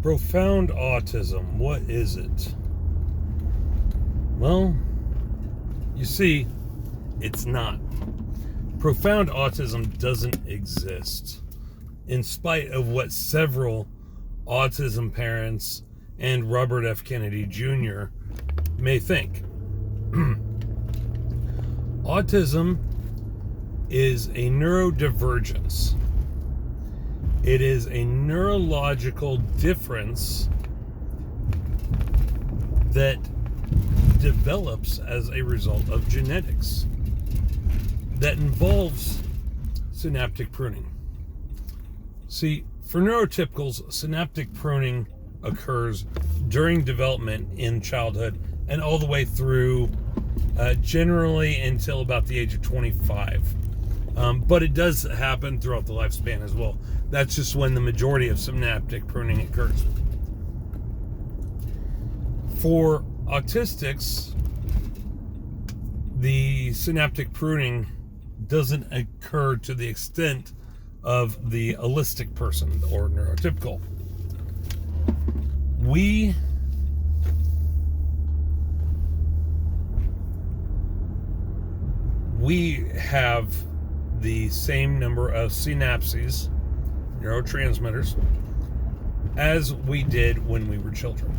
Profound autism, what is it? Well, you see, it's not. Profound autism doesn't exist, in spite of what several autism parents and Robert F. Kennedy Jr. may think. Autism is a neurodivergence. It is a neurological difference that develops as a result of genetics that involves synaptic pruning. See, for neurotypicals, synaptic pruning occurs during development in childhood and all the way through generally until about the age of 25. But it does happen throughout the lifespan as well. That's just when the majority of synaptic pruning occurs. For autistics, the synaptic pruning doesn't occur to the extent of the allistic person or neurotypical. We have the same number of synapses, neurotransmitters, as we did when we were children.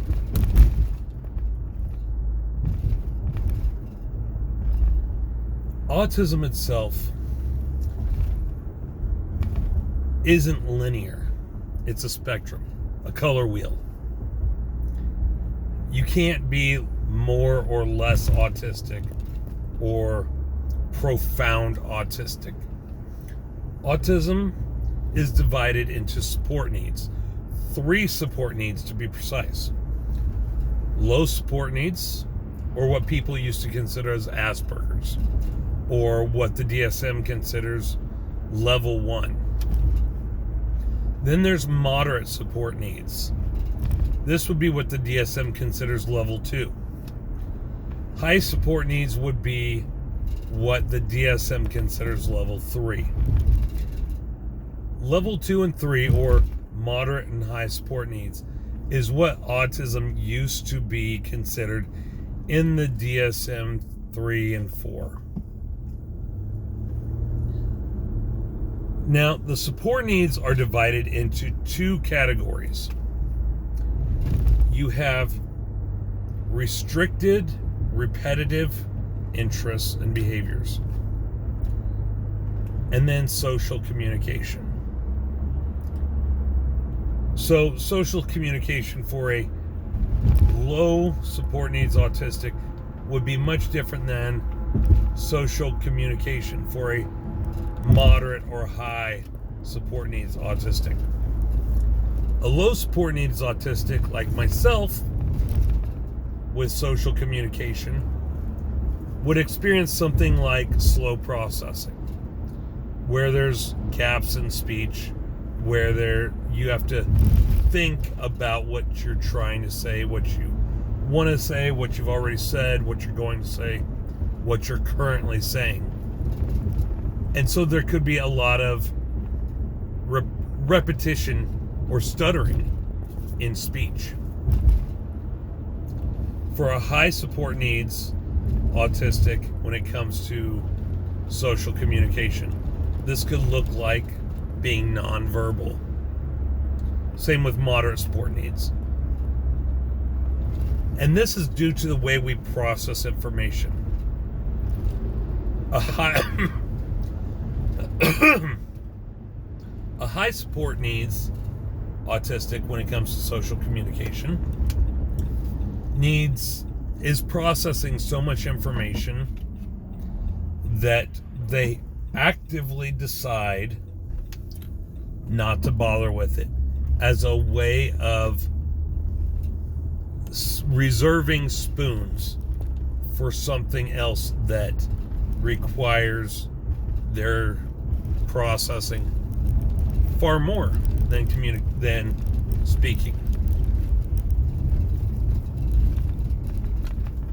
Autism itself isn't linear. It's a spectrum, a color wheel. You can't be more or less autistic or profound autistic. Autism is divided into support needs. 3 support needs to be precise. Low support needs, or what people used to consider as Asperger's, or what the DSM considers level 1. Then there's moderate support needs. This would be what the DSM considers level 2. High support needs would be what the DSM considers level 3. Level 2 and 3, or moderate and high support needs, is what autism used to be considered in the DSM 3 and 4. Now, the support needs are divided into 2 categories. You have restricted, repetitive interests and behaviors, and then social communication. So, social communication for a low support needs autistic would be much different than social communication for a moderate or high support needs autistic. A low support needs autistic, like myself, with social communication, would experience something like slow processing, where there's gaps in speech, where you have to think about what you're trying to say, what you want to say, what you've already said, what you're going to say, what you're currently saying. And so there could be a lot of repetition or stuttering in speech. For a high support needs autistic, when it comes to social communication, this could look like being nonverbal. Same with moderate support needs. And this is due to the way we process information. A high support needs autistic, when it comes to social communication, is processing so much information that they actively decide not to bother with it, as a way of reserving spoons for something else that requires their processing far more than speaking.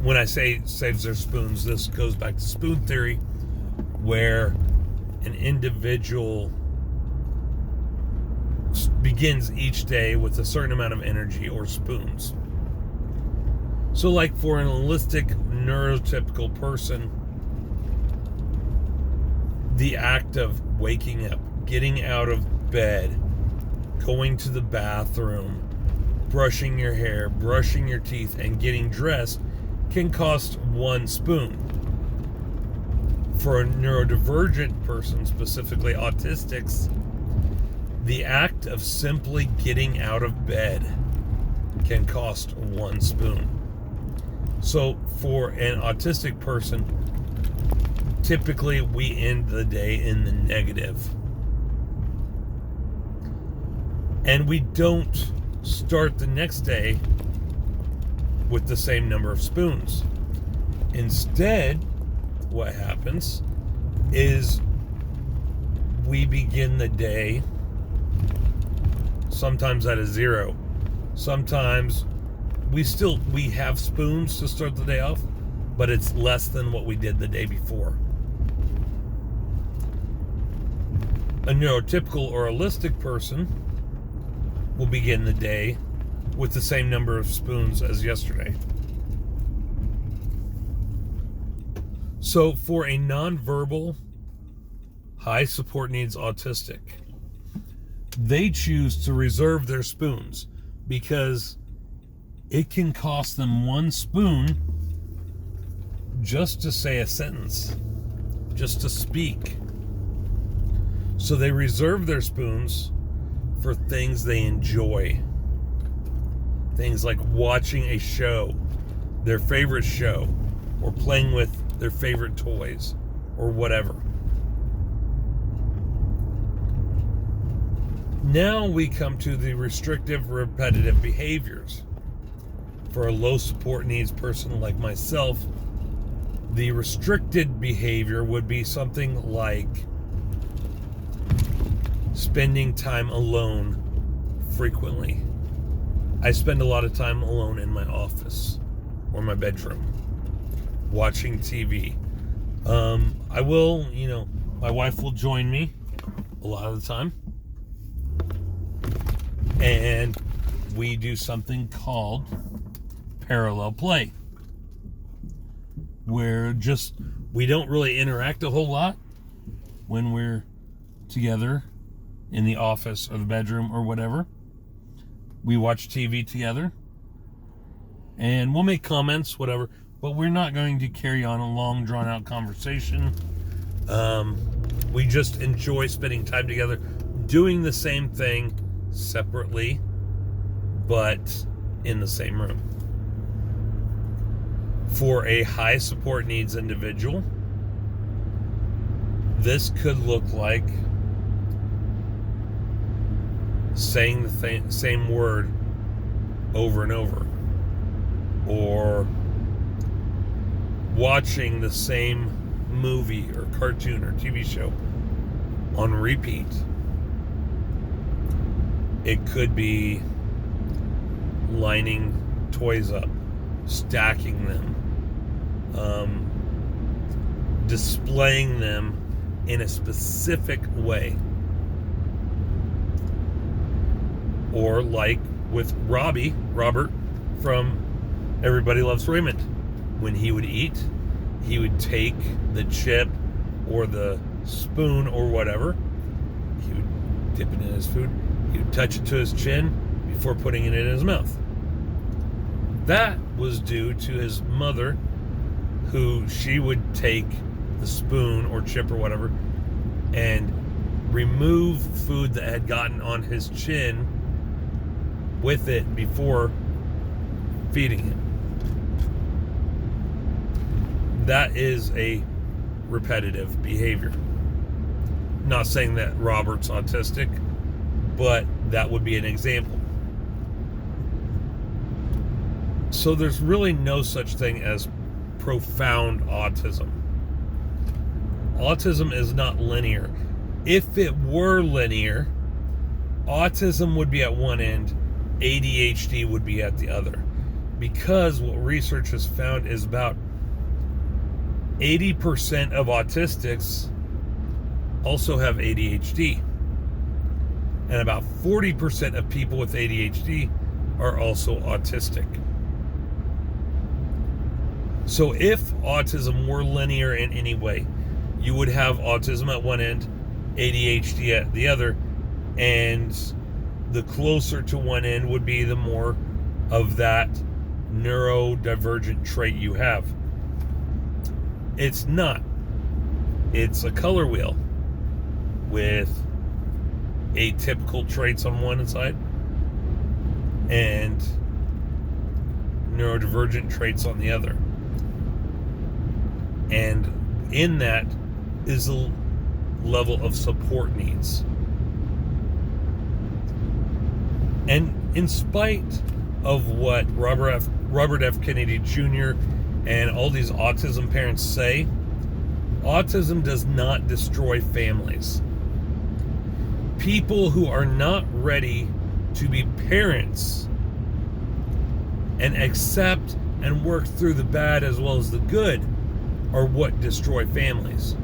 When I say saves their spoons, this goes back to spoon theory, where an individual begins each day with a certain amount of energy or spoons. So like for an holistic neurotypical person, the act of waking up, getting out of bed, going to the bathroom, brushing your hair, brushing your teeth, and getting dressed can cost 1 spoon. For a neurodivergent person, specifically autistics, the act of simply getting out of bed can cost 1 spoon. So for an autistic person, typically we end the day in the negative. And we don't start the next day with the same number of spoons. Instead, what happens is we begin the day sometimes at a 0. Sometimes we have spoons to start the day off, but it's less than what we did the day before. A neurotypical or holistic person will begin the day with the same number of spoons as yesterday. So for a nonverbal, high support needs autistic, they choose to reserve their spoons because it can cost them 1 spoon just to say a sentence, just to speak. So they reserve their spoons for things they enjoy. Things like watching a show, their favorite show, or playing with their favorite toys, or whatever. Now we come to the restrictive, repetitive behaviors. For a low support needs person like myself, the restricted behavior would be something like spending time alone frequently. I spend a lot of time alone in my office or my bedroom, watching TV. I will, my wife will join me a lot of the time. And we do something called parallel play, where we don't really interact a whole lot when we're together in the office or the bedroom or whatever. We watch TV together and we'll make comments, whatever, but we're not going to carry on a long drawn out conversation. We just enjoy spending time together, doing the same thing separately, but in the same room. For a high support needs individual, this could look like saying the same word over and over, or watching the same movie or cartoon or TV show on repeat. It could be lining toys up, stacking them, displaying them in a specific way. Or like with Robert from Everybody Loves Raymond. When he would eat, he would take the chip or the spoon or whatever. He would dip it in his food. He would touch it to his chin before putting it in his mouth. That was due to his mother, who she would take the spoon or chip or whatever and remove food that had gotten on his chin with it before feeding him. That is a repetitive behavior. Not saying that Robert's autistic, but that would be an example. So there's really no such thing as profound autism. Autism is not linear. If it were linear, autism would be at one end, ADHD would be at the other. Because what research has found is about 80% of autistics also have ADHD. and about 40% of people with ADHD are also autistic. So if autism were linear in any way, you would have autism at one end, ADHD at the other, and the closer to one end would be the more of that neurodivergent trait you have. It's not. It's a color wheel with atypical traits on one side and neurodivergent traits on the other. And in that is a level of support needs. And in spite of what Robert F. Kennedy Jr. and all these autism parents say, autism does not destroy families. People who are not ready to be parents and accept and work through the bad as well as the good are what destroy families.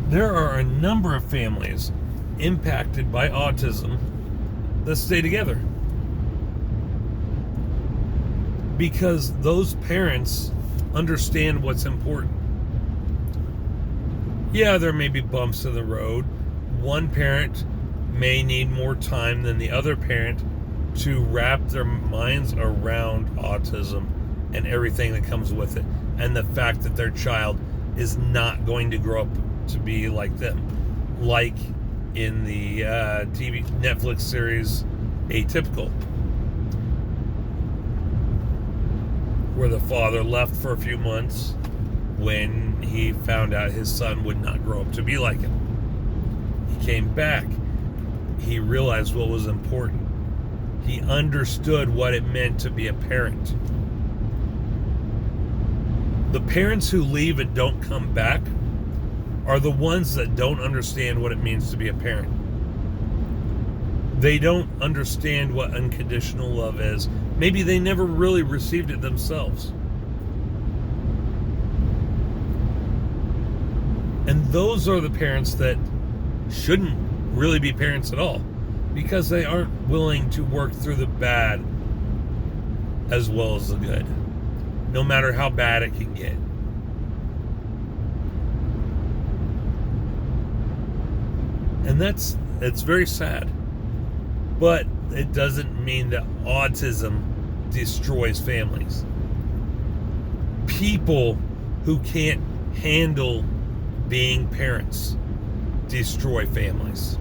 There are a number of families impacted by autism that stay together because those parents understand what's important. Yeah, there may be bumps in the road. One parent may need more time than the other parent to wrap their minds around autism and everything that comes with it, and the fact that their child is not going to grow up to be like them, like in the TV Netflix series Atypical, where the father left for a few months when he found out his son would not grow up to be like him. He came back. He realized what was important. He understood what it meant to be a parent. The parents who leave and don't come back are the ones that don't understand what it means to be a parent. They don't understand what unconditional love is. Maybe they never really received it themselves. And those are the parents that shouldn't really be parents at all, because they aren't willing to work through the bad as well as the good, no matter how bad it can get. And it's very sad, but it doesn't mean that autism destroys families. People who can't handle being parents destroy families.